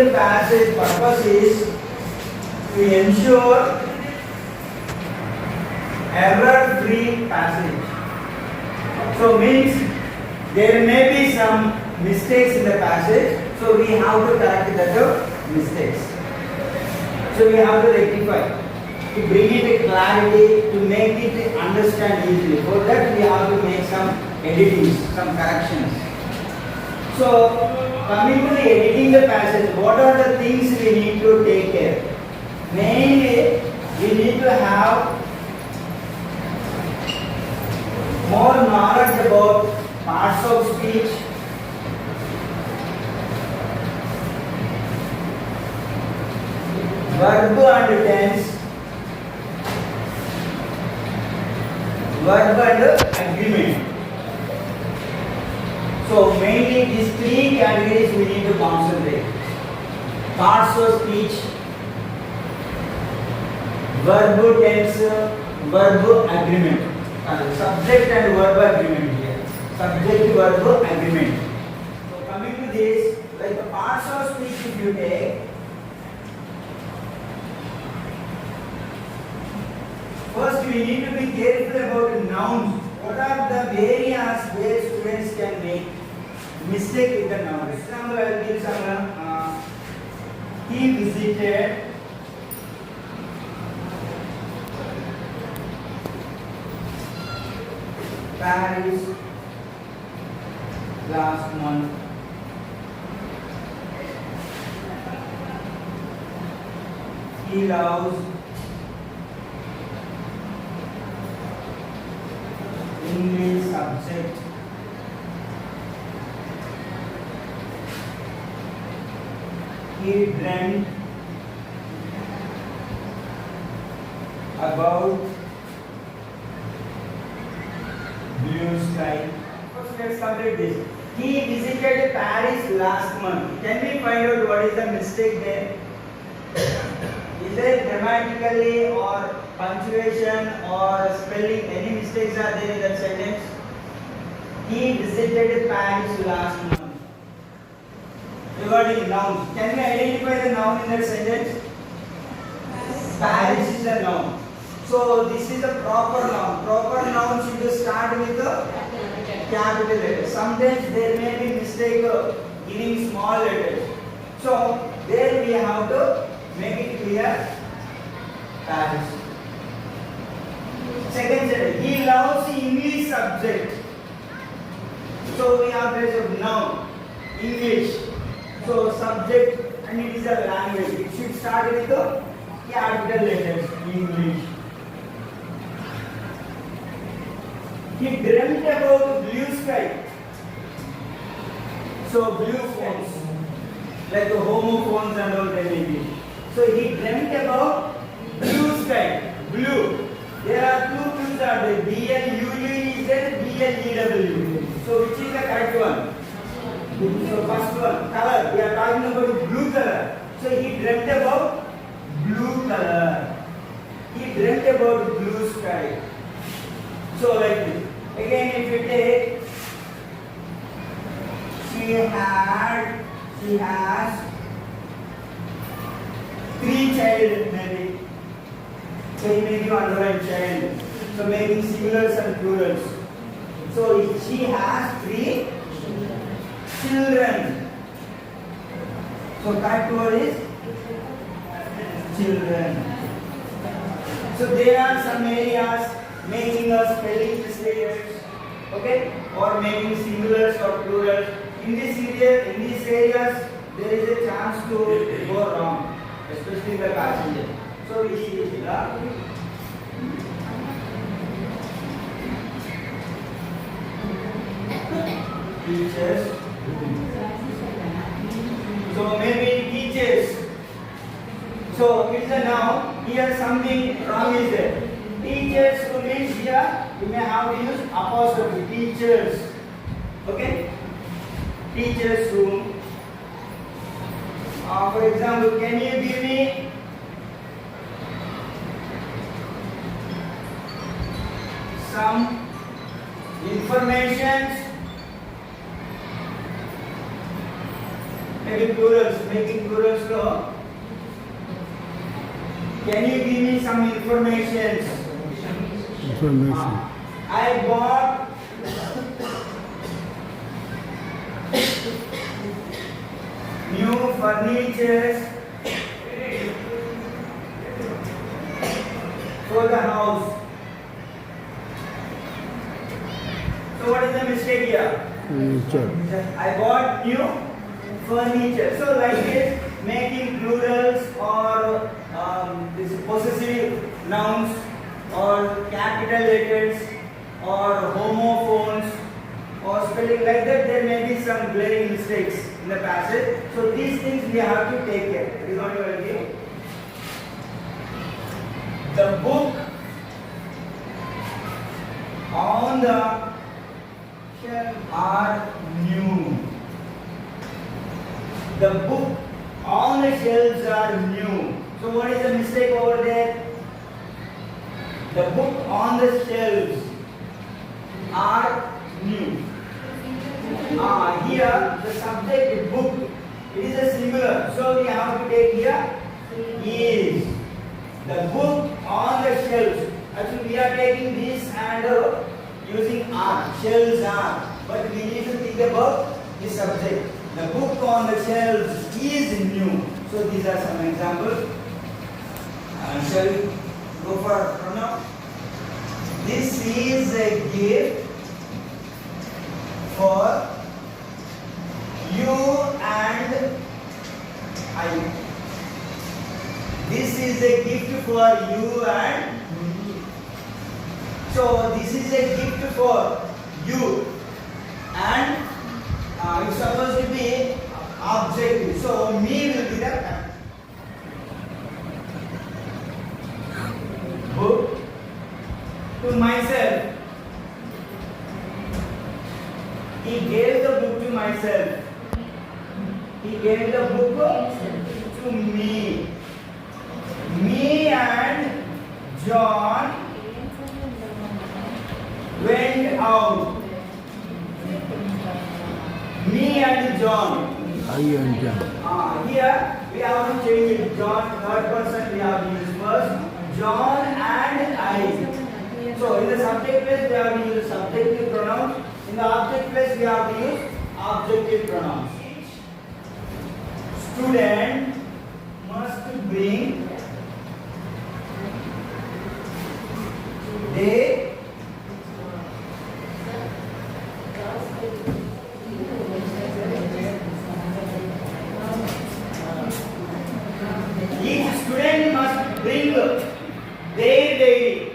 the passage purpose is to ensure error-free passage. So means there may be some mistakes in the passage, so we have to correct the mistakes. So we have to rectify, to bring it a clarity, to make it understand easily. For that we have to make some editings, some corrections. So coming to the editing the passage, what are the things we need to take care? Mainly we need to have more knowledge about parts of speech, verb and tense, verb and agreement. So mainly these three categories we need to concentrate. Parts of speech, verb tense, verb agreement. Subject and verb agreement here. Subject verb agreement. So coming to this, like the parts of speech if you take, first we need to be careful about nouns. What are the areas where students can make mistake with the noun? For example, I will give some. He visited Paris last month. He loves English subject. He dreamt about blue sky. First, let's complete this. He visited Paris last month. Can we find out what is the mistake there? Is there grammatically or punctuation or spelling any mistakes are there in that sentence? He visited Paris last month. Regarding nouns, can we identify the noun in that sentence? Paris is a noun. So this is a proper noun. Proper noun should start with the capital letter. Sometimes there may be mistake giving small letters. So there we have to make it clear. Paris. Second sentence, he loves English subject. So we have place of noun, English. So subject, and it is a language. It should start with the capital letters, English. He dreamt about blue sky. So blue phones, like the homophones and all they may be. So he dreamt about blue sky. Blue. There are two blues are there. BLUE is there, BLEW. So which is the correct one? So first one, color. We are talking about blue color. So he dreamt about blue color. He dreamt about blue sky. So like this. Again, if you take, she has 3 children maybe. So he may give underline child. So making singulars and plurals. So she has 3 children. So that word is children. So there are some areas making a spelling mistakes, okay, or making singulars or plurals. In this area, in these areas, there is a chance to go wrong, especially the passenger. So we see it here. Teachers. So maybe teachers. So it's a noun. Here something wrong is there. Teachers means here you may have to use apostrophe. Teachers. Okay? Teachers room. For example, can you give me some information? Maybe plurals. making plurals law. Can you give me some information? I bought new furniture for the house. So what is the mistake here? I bought new furniture. So like this, making plurals or this possessive nouns or capital letters or homophones or spelling like that, there may be some glaring mistakes in the passage. So these things we have to take care. That is what you are doing. The book on the shelf are new. The book on the shelves are new. So what is the mistake over there? The book on the shelves are new. Here the subject book, it is a singular. So we have to take here is. The book on the shelves. Actually we are taking this and using are. Shelves are. But we need to think about the subject. The book on the shelves is new. So these are some examples. Shall we go for pronoun? This is a gift for you and I. This is a gift for you and me. So this is a gift for you and it's supposed to be objective. So me will be the book to myself. He gave the book to myself. He gave the book to me. Me and John went out. Me and John. I and John. Here we have to change it. John, third person we have to use first. John and I. So in the subject place we have to use subjective pronouns. In the object place we have to use objective pronouns. Student must bring they each student must bring their diary.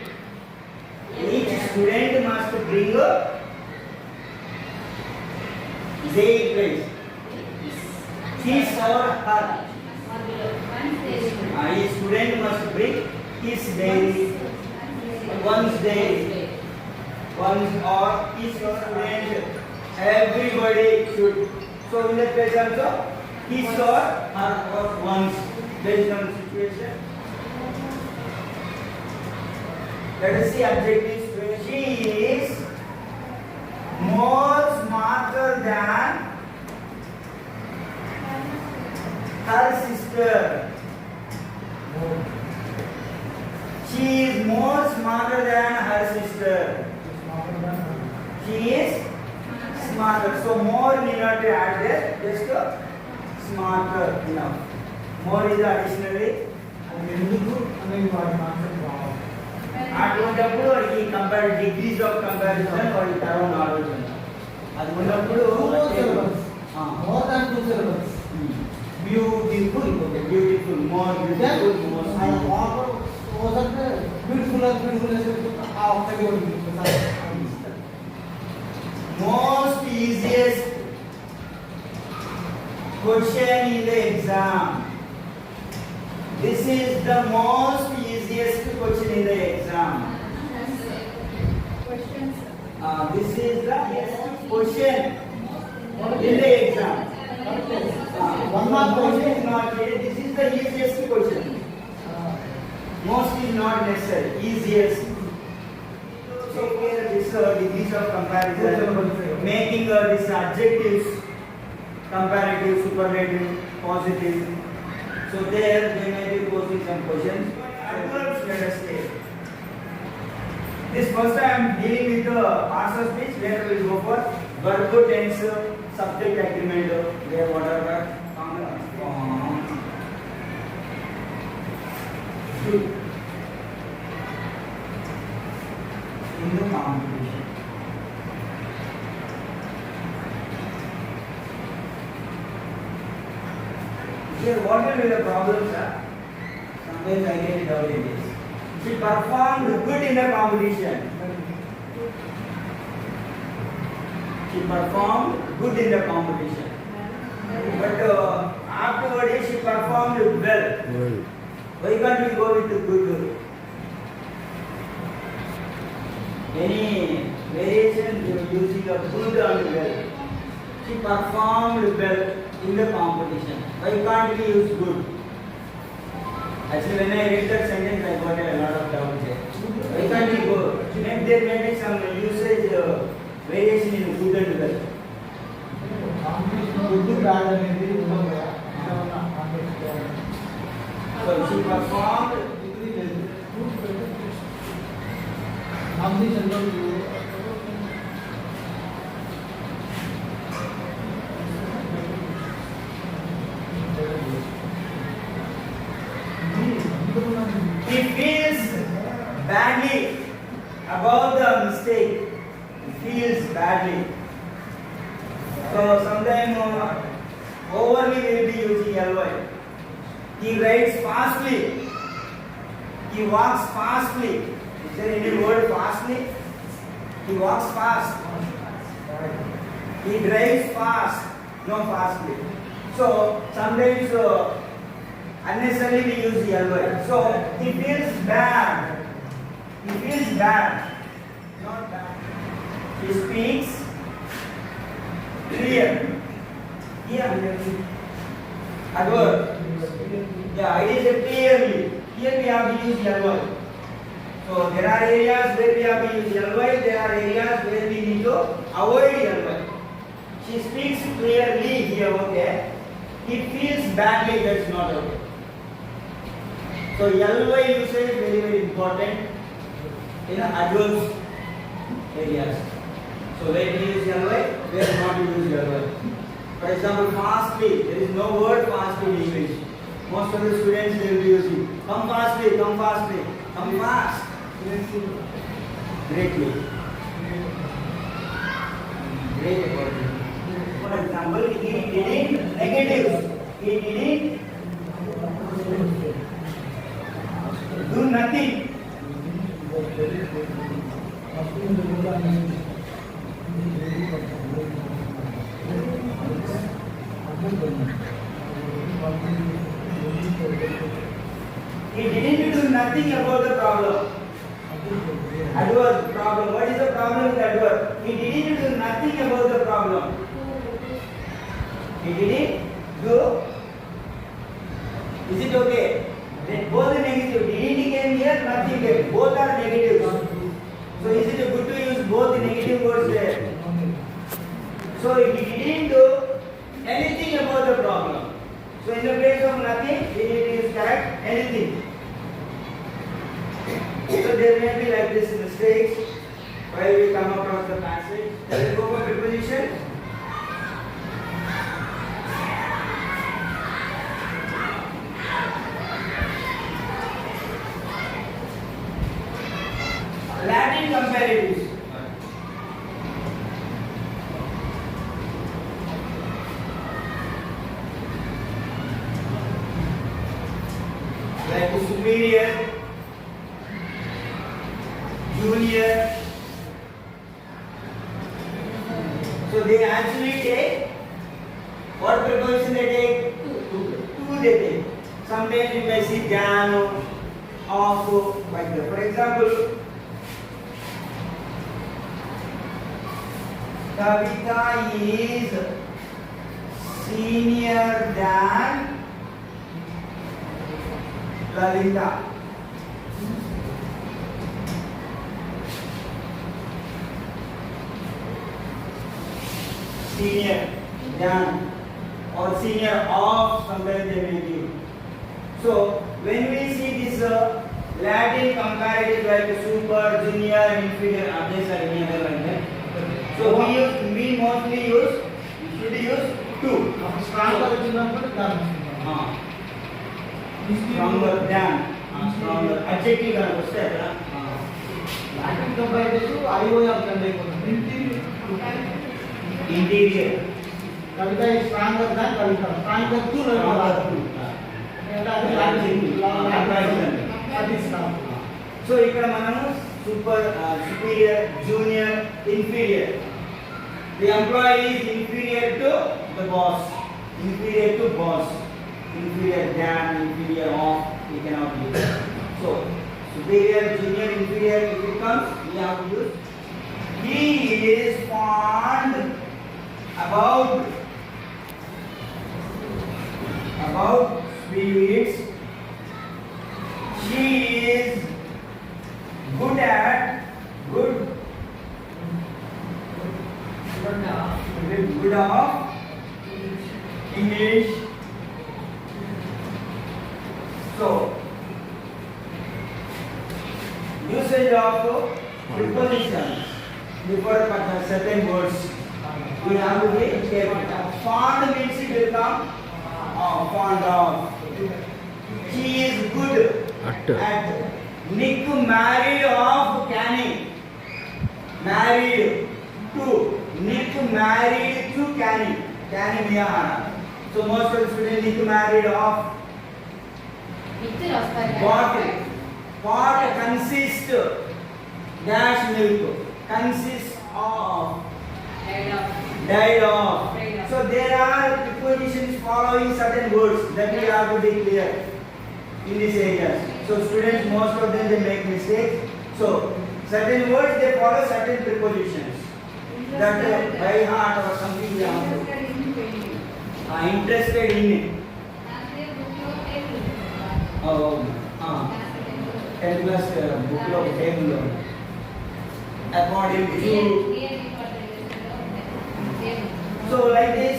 Each student must bring their place. His or her. Each student must bring his diary. One's day, one's or each student, everybody should. So in that case also, his or her or one's, based on the situation. Let us see adjectives. She is more smarter than her sister. She is more smarter than her sister. She is smarter. So more need not to add there. Just smarter enough. More is additionally. అటువంటిప్పుడు వాడికి compare degrees of comparison వాడికి తర్వాత knowledge ఉంది. అది ఉన్నప్పుడు more than 2 syllables. Beautiful beautiful more beautiful more most easiest question in the exam. This is the most easiest question in the exam. This is the question in the exam. One mark question is not here. This is the easiest question. Most is not necessary. Easiest. So here this degrees of comparison, making this adjectives, comparative, superlative, positive. So there they may be posing some questions. Adverbs, let us take. This first I am dealing with the parts of speech. Later we will go for verb tense, subject agreement, there whatever. In the competition. Here, what will be the problem, sir? Sometimes I get it out in this. She performed good in the competition. She performed good in the competition. But afterwards she performed well. Well, Why can't we go with the good? Any variation using a good and well. She performed well in the competition. Why can't we use good? Actually, when I read that sentence, I got a lot of doubt there. Why can't we go? Maybe there may be some usage variation in good and well. Good bad అనేది So she performed competition లో he feels badly about the mistake. He feels badly. So sometimes overly we will be using ly. He writes fastly. He walks fastly. Is there any word fastly? He walks fast. He drives fast. No fastly. So sometimes unnecessarily we use ly. So he feels bad. He feels bad. Not bad. He speaks clear. Here, adverb. Yeah, it is a clearly. Here we have to use ly. So there are areas where we have to use ly. There are areas where we need to avoid ly. She speaks clearly here. Okay. He feels badly. That's not okay. So ly usage is very very important in adverbs areas. So where we use ly, where not to use ly. For example, fastly. There is no word fastly in English. Most of the students they will be using come fastly, come fastly, come fast. Greatly. Great about it. For example, he didn't negatives. He didn't do nothing. He didn't do nothing about the problem. Adverb problem. What is the problem with adverb? He didn't do nothing about the problem. He didn't do. Is it okay? Then both are negative. Didn't came here, nothing came. Both are negatives. So is it good to use both negative words there? So he didn't do anything about the problem. So in the place of nothing, we need to use correct anything. So there may be like this mistakes while we come across the passage. Let's go for preposition. Latin comparatives. Like superior, junior. So they actually take what preposition they take? Two they take. Sometimes you may see than, of, like that. For example, Kavita is senior than Lalita. Senior than or senior of, sometimes they may give. So when we see this Latin comparative like super, junior, inferior, others are any other like that. So we mostly use, we should use two. Stronger వచ్చినప్పుడు దాన్ని Stronger than, stronger. Adjective కనుక వస్తే అక్కడ Latin compare IOM కంటే అయిపోతుంది. Interior. Kavitha stronger than Kavitha stronger to so ఇక్కడ మనము super, superior, junior, inferior. The employee is inferior to the boss. Inferior to boss. Inferior than, inferior of, we cannot use. So superior, junior, inferior, if it comes, we have to use. He is fond about sweets. She is good at good of English. So usage of prepositions before certain words we have to be careful. Fond means it will come fond of. She is good at Nick married of Canning. Married to Nick married to Canning. Canning Miyahara. So most of the students Nick married of what consists dash milk consists of died of. So there are prepositions following certain words that we have to be clear in this area. So students, most of them they make mistakes. So certain words they follow certain prepositions. That by heart or something we have to interested in it. Oh, 10 plus book of table. According to so like this,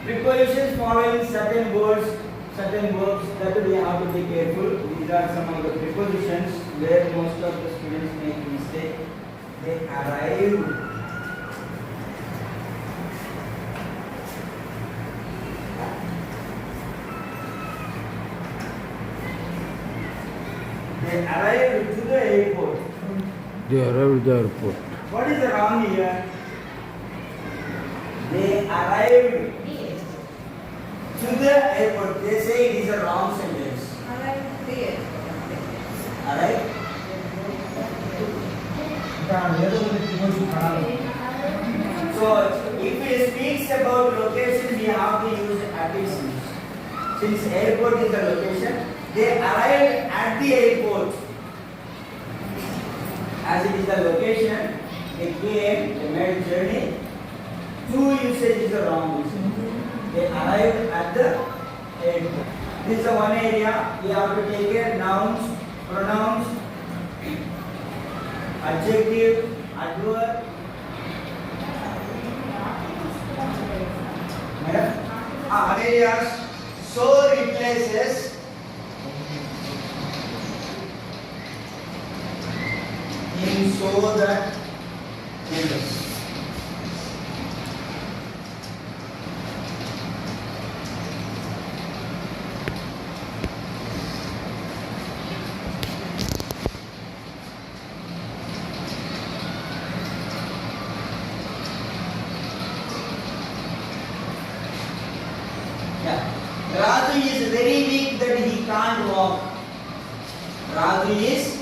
prepositions following certain words, certain verbs, that we have to be careful. These are some of the prepositions where most of the students make mistake. They arrive. They arrived to the airport. They arrived at the airport. What is the wrong here? They arrived to the airport. They say it is a wrong sentence. Alright? So if it speaks about location, we have to use applications. Since airport is the location, they arrived at the airport. As it is the location, they came, they made journey. Two usage is the wrong usage. They arrived at the airport. This is the one area we have to take care. Nouns, pronouns, adjective, adverb. Areas. So replaces in so that endless. Raju is very weak that he can't walk. Raju is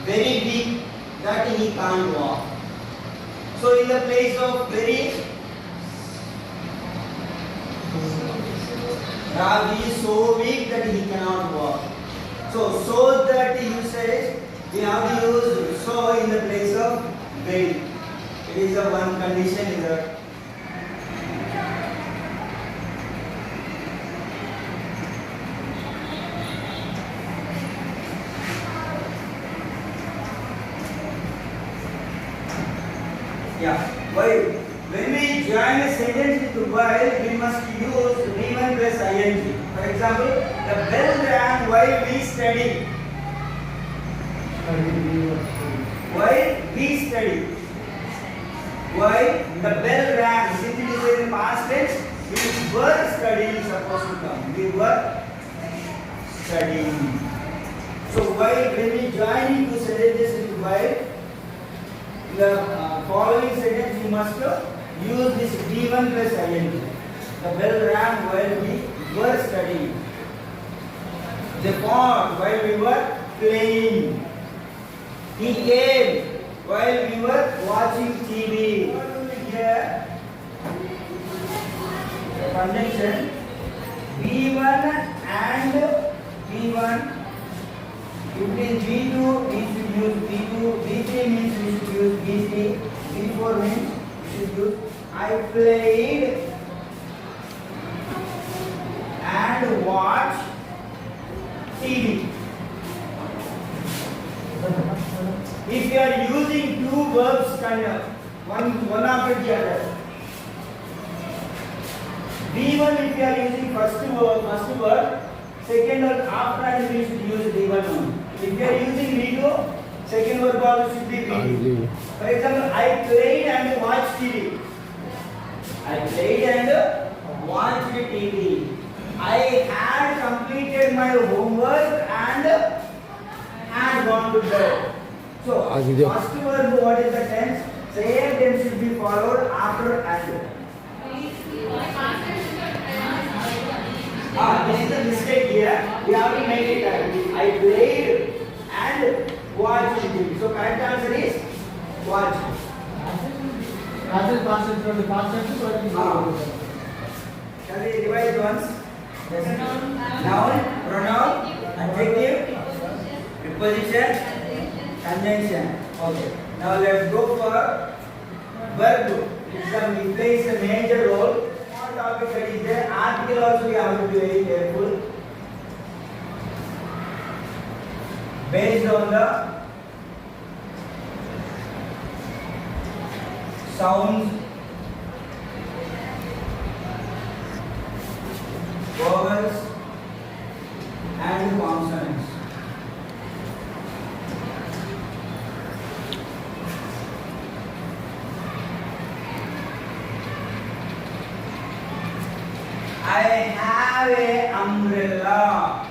very weak that he can't walk. So in the place of very, Raju is so weak that he cannot walk. So that usage we have to use so in the place of very. It is a one condition in the yeah. Why? When we join a sentence with while, we must use V1 plus ing. For example, the bell rang while we study. While we study. While the bell rang, since it is in past tense, we were studying supposed to come. We were studying. So while when we join into sentences with while, in the following sentence you must use this V1 plus ing. The bell rang while we were studying. They fought while we were playing. He came while we were watching TV. What do we hear? The conjunction V1 and V1. If it is V2, we should use V2. V3 means we should use V3. V4 means we should use I played and watched TV. If you are using two verbs, one after the other. V1 if you are using first word, second word after and we should use V1 only. If you are using V2, second word also should be V2. For example, I played and watched TV. I played and watched TV. I had completed my homework and had gone to bed. So, first verb, what is the tense? Same tense should be followed after and. This is a mistake here. We have to make it right. I played and watched TV. So, correct answer is watch. Shall we revise once? Noun, pronoun, adjective, preposition, conjunction. Okay. Now let's go for verb. It plays a major role. One topic that is there. Article also we have to be very careful. Based on the sounds, vowels, and consonants. I have a umbrella.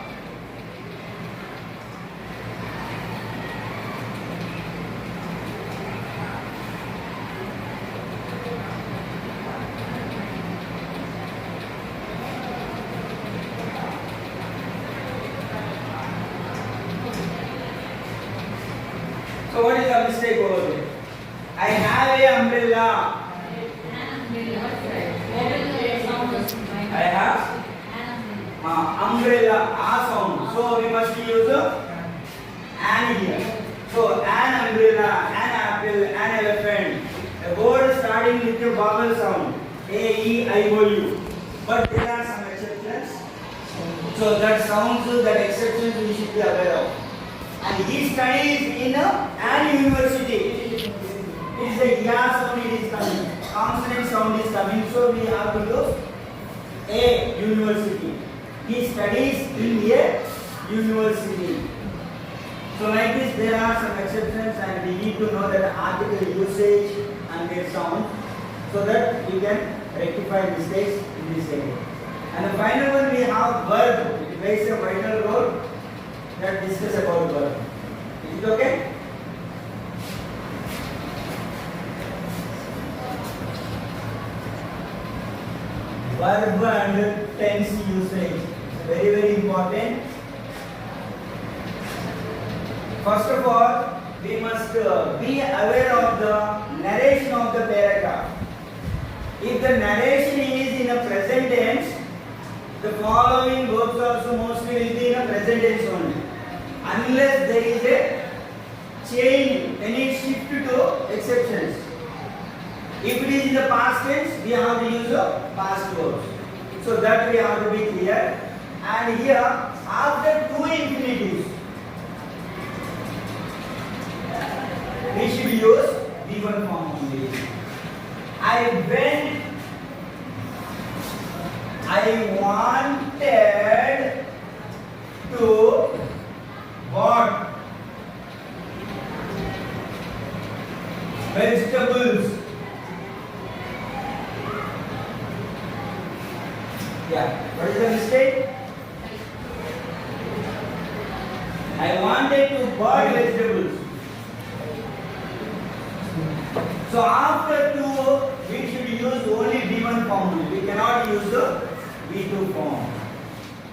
So what is the mistake over there? I have a umbrella. I have umbrella, a sound. So we must use an here. So an umbrella, an apple, an elephant. A word starting with a vowel sound. A, E, I, O, U. But there are some exceptions. So that sounds, that exceptions we should be aware of. And he studies in an university. It is a ya sound it is coming. Consonant sound is coming. So we have to use a university. He studies in a university. So like this there are some exceptions and we need to know that article usage and their sound so that we can rectify mistakes in this area. And the final one we have verb. It plays a vital role. Let's discuss about verb. Is it okay? Verb and tense usage. Very, very important. First of all, we must be aware of the narration of the paragraph. If the narration is in a present tense, the following verbs also mostly will be in a present tense only. Unless there is a change, then it shifts to exceptions. If it is in the past tense, we have to use the past verbs. So that we have to be clear. And here, after two infinitives, we should use V1 form only. I went I wanted to what? Vegetables. Yeah. What is the mistake? I wanted to buy vegetables. So after two, we should use only V1 form only. We cannot use the V2 form.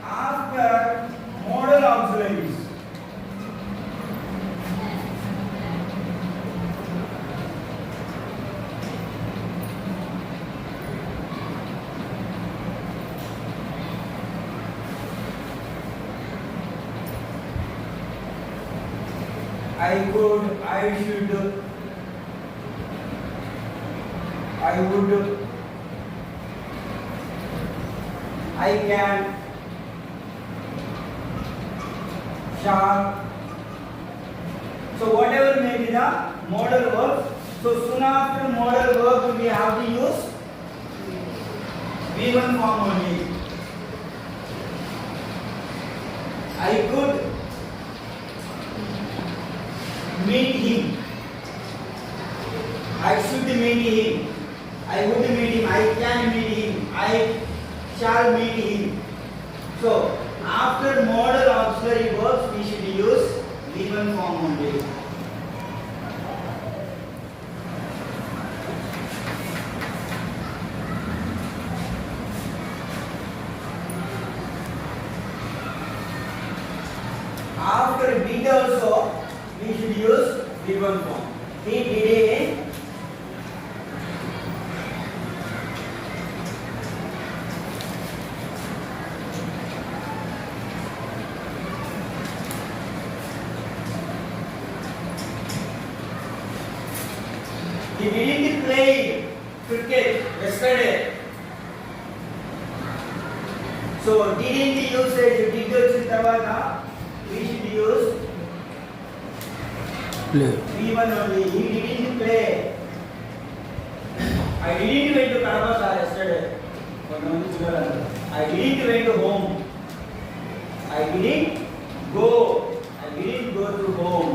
After modal auxiliaries. I would, I can, shall. So whatever may be the modal verb. So soon after modal verb we have to use V1 form only. I could meet him. I should meet him. I would meet him. I can meet him. I shall meet him. So after modal auxiliary verbs we should use V1 form only. After did also we should use V1 form. He did it. He didn't play cricket yesterday. So didn't usage did వచ్చిన తర్వాత we should use play. V1 only. He didn't play. I didn't went to Kadapa yesterday. I didn't went to home. I didn't go. I didn't go to home.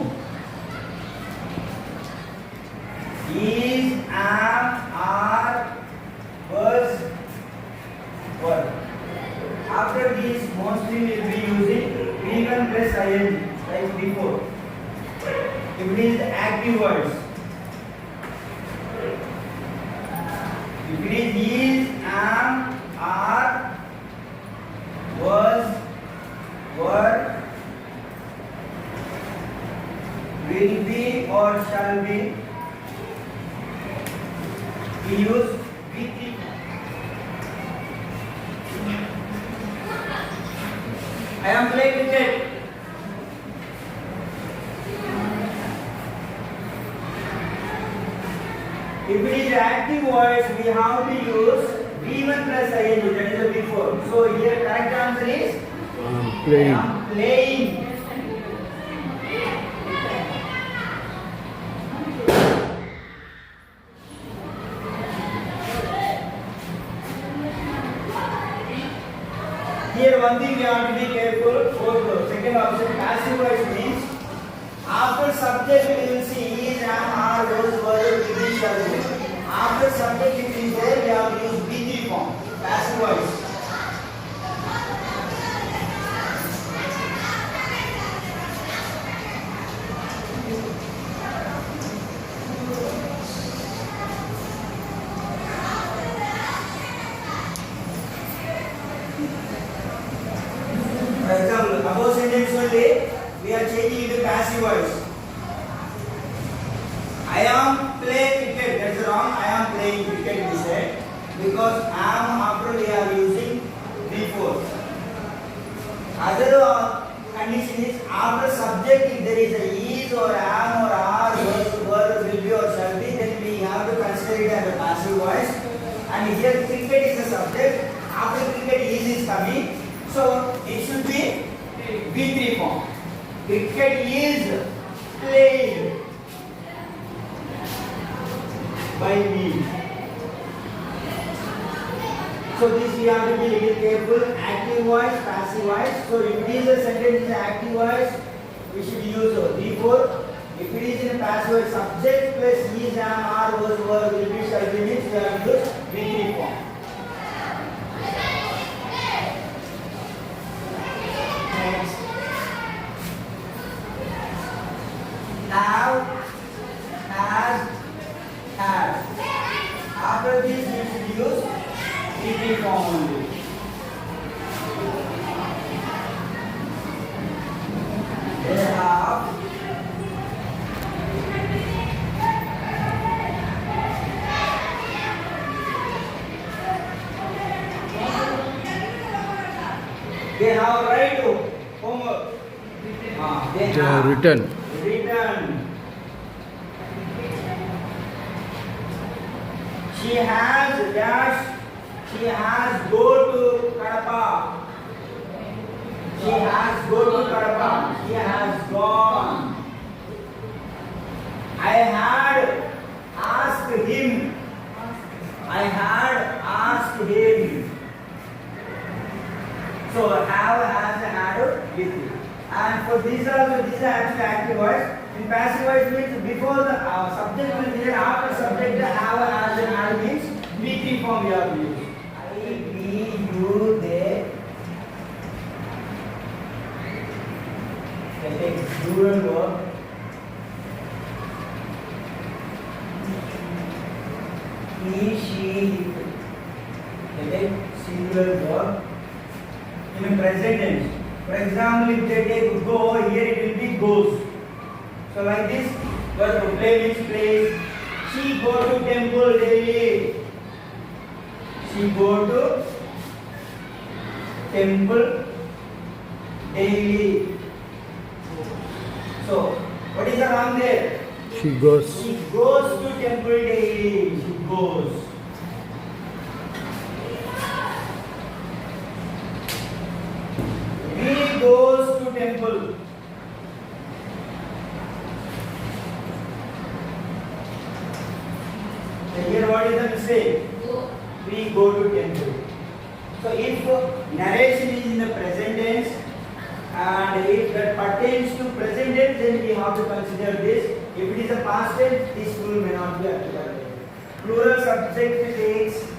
Is, am, are, was, were. After this, mostly we will be using V1 plus ing like before. If it is active words. If it is, am, are, was, were, will be or shall be, we use V3. I am playing cricket. If it is active voice, we have to use V1 plus ing, that is the before. So here correct answer is Playing. I am playing. Here one thing we have to be careful. For the second option, passive voice means after subject we will see is, am, are, was, were, will be, shall be. After subject if is there, we have to use V3 form. Passive voice. For example, above sentence only, we are changing into passive voice. I am playing cricket. That's wrong. I am playing cricket, we said. Because am after we are using before. Other condition is after subject if there is a is or am or are, was, were, will be or shall be, then we have to consider it as a passive voice. And here cricket is the subject. After cricket is coming. So it should be V3 form. Cricket is played by me. So this we have to be little careful. Active voice, passive voice. So if it is a sentence in active voice, we should use before. If it is in a passive voice, subject plus is, am, are, was, were will be shall be means we have to use V3 form. Next. Have, has, had. After this we should use V3 form only. They have. They have right to homework. They They are have written. written. She has dash. She has go to Kadapa. She has go to Kadapa. She has gone. I had asked him. I had asked him. So have, has, had with it. And for these also, these are actually active voice. In passive voice means before the subject will be there, after subject the have, has and had means V3 form we have to use. I, we, you, they. They take plural verb. He, she, he. They take singular verb. In a present tense. For example, if they take go, here it will be goes. So like this, verb to play means plays. She go to temple daily. She go to temple daily. So, what is the wrong there? She goes. She goes to temple daily. She goes. He goes to temple. So here what is the mistake? We go to temple. So if narration is in the present tense and if that pertains to present tense, then we have to consider this. If it is a past tense, this rule may not be applicable. Plural subject takes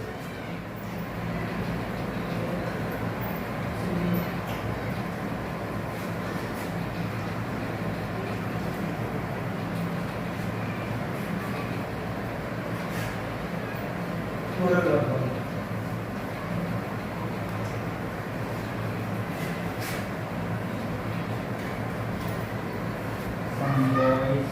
plural verb. Some boys.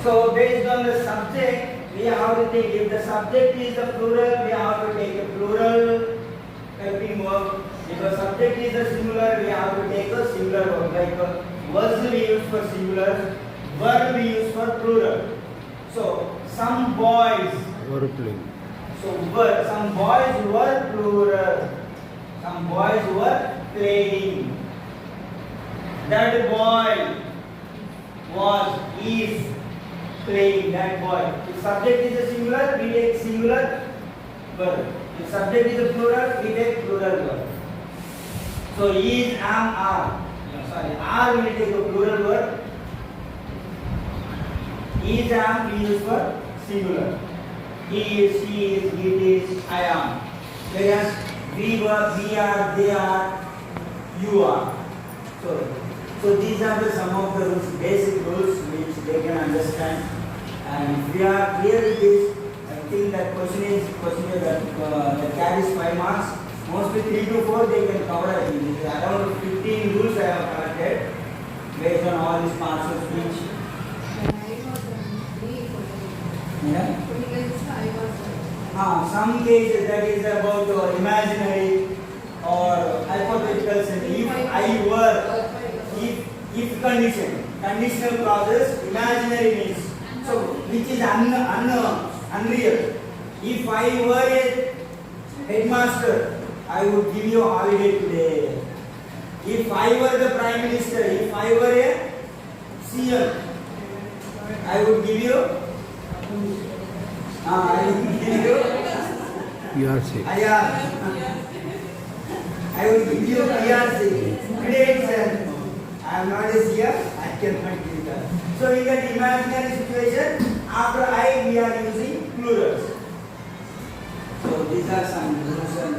So based on the subject, we have to take, if the subject is the plural, we have to take a plural helping verb. If the subject is a singular, we have to take a singular verb. Like was we use for singular, were we use for plural. So some boys. Were playing. So some boys were plural. Some boys were playing. That boy is playing. That boy. If subject is a singular, we take singular verb. If subject is a plural, we take plural verb. So is, am, are. No, sorry, are will take a plural verb. Is, am we use for singular. He is, she is, it is, I am. Whereas we were, we are, they are, you are. So these are the some of the rules, basic rules which they can understand. And if we are clear with this, I think that question that carries 5 marks. Mostly 3 to 4 they can cover. I think around 15 rules I have collected based on all these parts of speech. Yeah. Some cases that is about imaginary or hypothetical sense. If I were, if condition, conditional clauses, imaginary means. So which is unreal. If I were a headmaster, I would give you a holiday today. If I were the prime minister, if I were a CM, I would give you. I would give you. PRC. I will give you PRC. Great, sir. I am not a seer. I cannot give that. So in that imaginary situation, after I we are using plurals. So these are some rules and